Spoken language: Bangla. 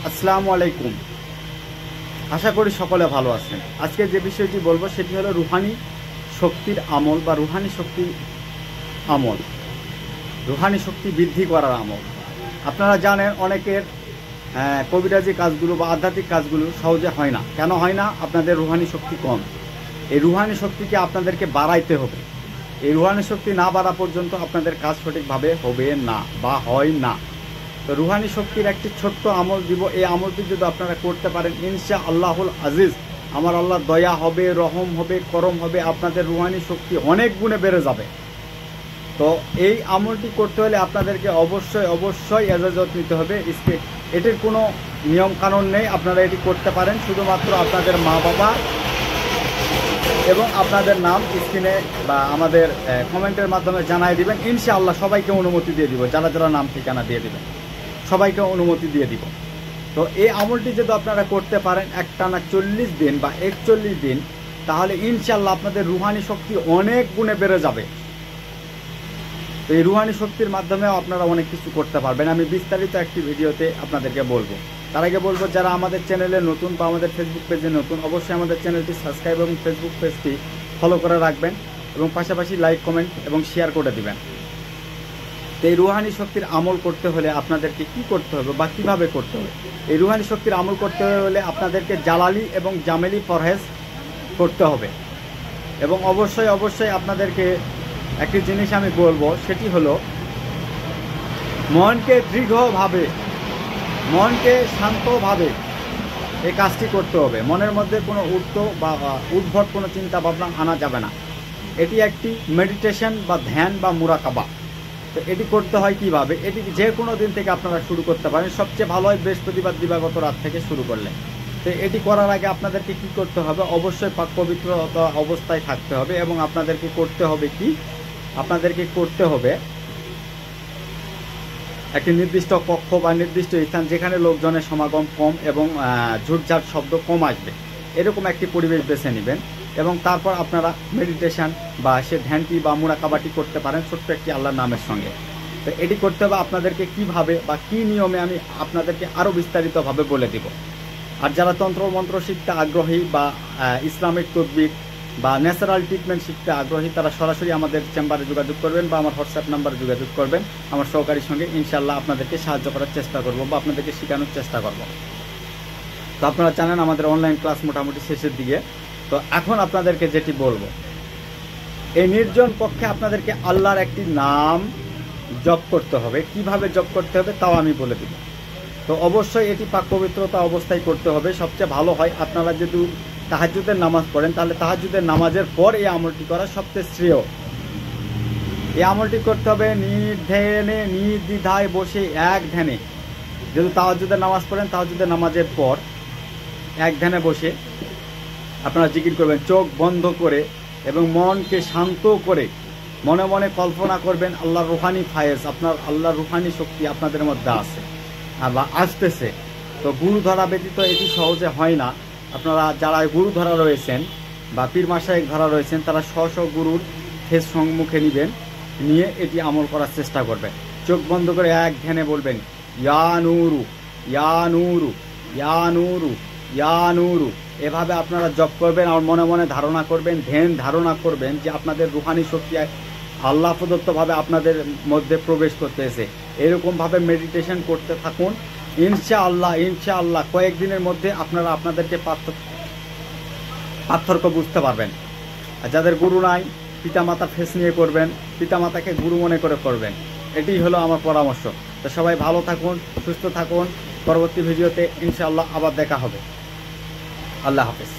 আসসালামু আলাইকুম। আশা করি সকলে ভালো আছেন। আজকে যে বিষয়টি বলবো সেটি হলো রুহানি শক্তির আমল বা রুহানি শক্তি আমল, রুহানি শক্তি বৃদ্ধি করার আমল। আপনারা জানেন অনেকের কবিরাজি কাজগুলো বা আধ্যাত্মিক কাজগুলো সহজে হয় না। কেন হয় না? আপনাদের রুহানি শক্তি কম। এই রুহানি শক্তিকে আপনাদেরকে বাড়াইতে হবে। এই রুহানি শক্তি না বাড়া পর্যন্ত আপনাদের কাজ সঠিকভাবে হবে না বা হয় না। তো রুহানি শক্তির একটি ছোট্ট আমল দিব। এই আমলটি যদি আপনারা করতে পারেন, ইনশা আল্লাহুল আজিজ, আমার আল্লাহ দয়া হবে, রহম হবে, করম হবে, আপনাদের রুহানি শক্তি অনেক গুণে বেড়ে যাবে। তো এই আমলটি করতে হলে আপনাদেরকে অবশ্যই এজাজত নিতে হবে। এটির কোনো নিয়ম কানুন নেই, আপনারা এটি করতে পারেন। শুধুমাত্র আপনাদের মা বাবা এবং আপনাদের নাম স্ক্রিনে বা আমাদের কমেন্টের মাধ্যমে জানাই দিবেন। ইনশাআল্লাহ সবাইকে অনুমতি দিয়ে দিব, যারা যারা নাম ঠিকানা দিয়ে দিবেন সবাইকে অনুমতি দিয়ে দিব। তো এই আমলটি যদি আপনারা করতে পারেন একটানা 40 দিন বা 41 দিন, তাহলে ইনশাআল্লাহ আপনাদের রুহানি শক্তি অনেক গুণে বেড়ে যাবে। তো এই রুহানি শক্তির মাধ্যমেও আপনারা অনেক কিছু করতে পারবেন। আমি বিস্তারিত একটি ভিডিওতে আপনাদেরকে বলবো। তার আগে বলবো, যারা আমাদের চ্যানেলে নতুন বা আমাদের ফেসবুক পেজে নতুন, অবশ্যই আমাদের চ্যানেলটি সাবস্ক্রাইব এবং ফেসবুক পেজটি ফলো করে রাখবেন এবং পাশাপাশি লাইক, কমেন্ট এবং শেয়ার করে দিবেন। তো এই রুহানি শক্তির আমল করতে হলে আপনাদেরকে কি করতে হবে বা কিভাবে করতে হবে? এই রুহানি শক্তির আমল করতে হলে আপনাদেরকে জালালি এবং জামেলি পরহেজ করতে হবে। এবং অবশ্যই আপনাদেরকে একটি জিনিস আমি বলবো, সেটি হলো মনকে দৃঢ়ভাবে, মনকে শান্তভাবে এই কাজটি করতে হবে। মনের মধ্যে কোনো উদ্ভট কোনো চিন্তা ভাবনা আনা যাবে না। এটি একটি মেডিটেশন বা ধ্যান বা মুরাকাবা। তো এটি করতে হয় কিভাবে? এটি যে কোনো দিন থেকে আপনারা শুরু করতে পারেন। সবচেয়ে ভালো হয় বৃহস্পতিবার দিবাগত রাত থেকে শুরু করলে। তো এটি করার আগে আপনাদেরকে কি করতে হবে? অবশ্যই পাক পবিত্রতা অবস্থায় থাকতে হবে এবং আপনাদেরকে করতে হবে কি? আপনাদেরকে করতে হবে একটি নির্দিষ্ট কক্ষ বা নির্দিষ্ট স্থান যেখানে লোকজনের সমাগম কম এবং ঝুটঝাট শব্দ কম আসবে, এরকম একটি পরিবেশ বেছে নেবেন। এবং তারপর আপনারা মেডিটেশন বা সে ধ্যানটি বা মুরাকাবাটি করতে পারেন ছোট্ট একটি আল্লাহর নামের সঙ্গে। তো এটি করতে হবে আপনাদেরকে কিভাবে বা কি নিয়মে আমি আপনাদেরকে আরও বিস্তারিতভাবে বলে দিব। আর যারা তন্ত্র মন্ত্র শিখতে আগ্রহী বা ইসলামিক তদবির বা ন্যাচারাল ট্রিটমেন্ট শিখতে আগ্রহী, তারা সরাসরি আমাদের চেম্বারে যোগাযোগ করবেন বা আমার হোয়াটসঅ্যাপ নাম্বারে যোগাযোগ করবেন। আমার সহকারীর সঙ্গে ইনশাআল্লাহ আপনাদেরকে সাহায্য করার চেষ্টা করব বা আপনাদেরকে শেখানোর চেষ্টা করব। তো আপনারা জানেন আমাদের অনলাইন ক্লাস মোটামুটি শেষের দিকে। তো এখন আপনাদেরকে যেটি বলবো, এই নির্জন পক্ষে আপনাদেরকে আল্লাহর একটি নাম জপ করতে হবে। কিভাবে জপ করতে হবে তাও আমি বলে দিব। তো অবশ্যই এটি পাক পবিত্রতা অবস্থায় করতে হবে। সবচেয়ে ভালো হয় আপনারা যদি তাহাজ্জুদের নামাজ পড়েন, তাহলে তাহাজ্জুদের নামাজের পর এই আমলটি করা সবচেয়ে শ্রেয়। এই আমলটি করতে হবে নির্ধ্যানে, নির্দ্বিধায় বসে এক ধ্যানে। যদি তাহাজ্জুদের নামাজ পড়েন, তাহাজ্জুদের নামাজের পর এক ধ্যানে বসে আপনারা জিকির করবেন চোখ বন্ধ করে এবং মনকে শান্ত করে। মনে মনে কল্পনা করবেন আল্লাহর রুহানি ফায়েজ, আপনার আল্লাহর রুহানি শক্তি আপনাদের মধ্যে আছে বা আসতেছে। তো গুরু ধরা ব্যতীত এটি সহজে হয় না। আপনারা যারা গুরু ধরা রয়েছেন বা পীর মাশায়েখ ধরা রয়েছেন, তারা স্ব গুরুর ফেস সম্মুখে নেবেন, নিয়ে এটি আমল করার চেষ্টা করবেন। চোখ বন্ধ করে এক ধ্যানে বলবেন ইয়া নূরু, ইয়া নূরু, ইয়া নূরু, ইয়া নূরু। এভাবে আপনারা জপ করবেন আর মনে মনে ধারণা করবেন, ধ্যান ধারণা করবেন যে আপনাদের রুহানি শক্তি আল্লাহ প্রদত্তভাবে আপনাদের মধ্যে প্রবেশ করতেছে। এরকমভাবে মেডিটেশন করতে থাকুন। ইনশাআল্লাহ কয়েকদিনের মধ্যে আপনারা আপনাদেরকে পার্থক্য বুঝতে পারবেন। আর যাদের গুরু নাই, পিতামাতা ফেস নিয়ে করবেন, পিতামাতাকে গুরু মনে করে করবেন। এটি হলো আমার পরামর্শ। তো সবাই ভালো থাকুন, সুস্থ থাকুন। পরবর্তী ভিডিওতে ইনশাআল্লাহ আবার দেখা হবে। আল্লাহ হাফেজ।